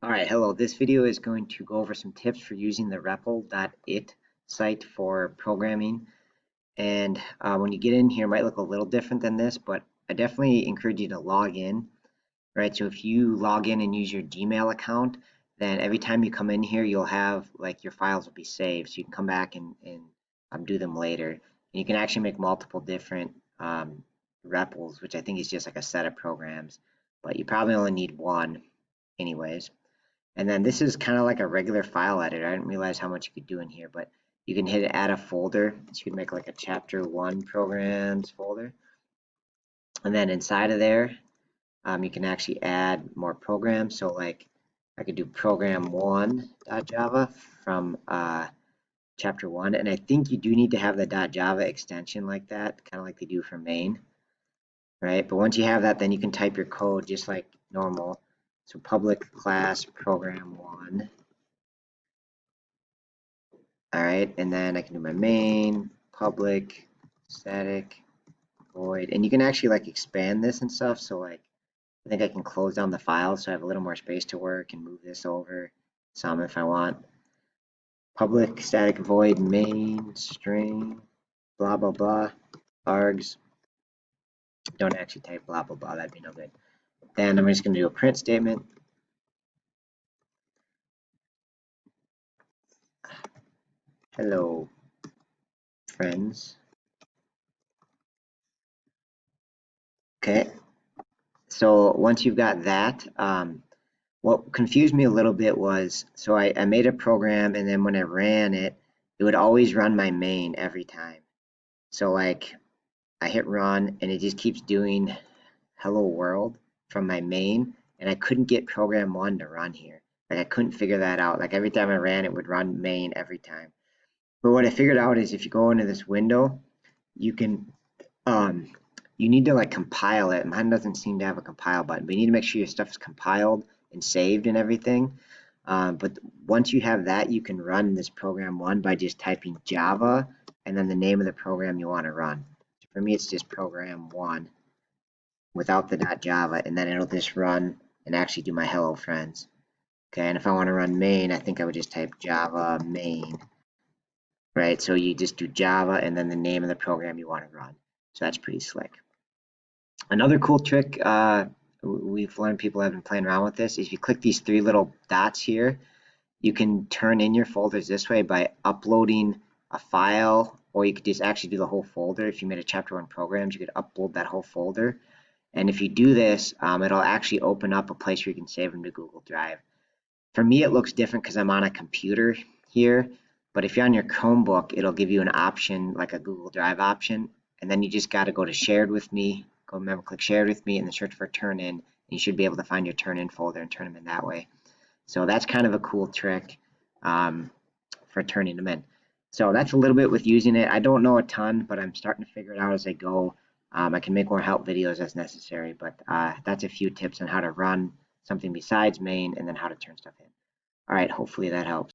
Alright, hello. This video is going to go over some tips for using the Repl.it site for programming. And when you get in here, it might look a little different than this, but I definitely encourage you to log in, right? So if you log in and use your Gmail account, then every time you come in here, you'll have like your files will be saved. So you can come back and do them later. And you can actually make multiple different REPLs, which I think is just like a set of programs, but you probably only need one anyways. And then this is kind of like a regular file editor. I didn't realize how much you could do in here, but you can hit add a folder. So you can make like a chapter 1 programs folder. And then inside of there, you can actually add more programs. So like I could do program1.java from chapter 1. And I think you do need to have the .java extension like that, kind of like they do for main, right? But once you have that, then you can type your code just like normal. So public class program1. All right, and then I can do my main, public, static, void, and you can actually like expand this and stuff. So like, I think I can close down the file so I have a little more space to work and move this over some if I want. Public, static, void, main, string, blah, blah, blah, args. Don't actually type blah, blah, blah, that'd be no good. Then I'm just gonna do a print statement. Hello, friends. Okay, so once you've got that, what confused me a little bit was, so I made a program and then when I ran it, it would always run my main every time. So like I hit run and it just keeps doing hello world from my main and I couldn't get program 1 to run here. Like I couldn't figure that out. Like every time I ran it would run main every time. But what I figured out is if you go into this window, you can um you need to like compile it. Mine doesn't seem to have a compile button, but you need to make sure your stuff is compiled and saved and everything. But once you have that, you can run this program 1 by just typing Java and then the name of the program you want to run. For me, it's just program 1 without the .java, and then it'll just run and actually do my hello friends. Okay, and if I want to run main, I think I would just type Java main, right? So you just do Java and then the name of the program you want to run. So that's pretty slick. Another cool trick we've learned, people have been playing around with this, is if you click these 3 little dots here, you can turn in your folders this way by uploading a file, or you could just actually do the whole folder. If you made a chapter 1 programs, you could upload that whole folder. And if you do this, it'll actually open up a place where you can save them to Google Drive. For me, it looks different because I'm on a computer here, but if you're on your Chromebook, it'll give you an option like a Google Drive option, and then you just got to go to shared with me, remember, click shared with me and then search for turn in, and you should be able to find your turn in folder and turn them in that way. So that's kind of a cool trick for turning them in. So that's a little bit with using it. I don't know a ton, but I'm starting to figure it out as I go. I can make more help videos as necessary, but that's a few tips on how to run something besides main and then how to turn stuff in. All right, hopefully that helps.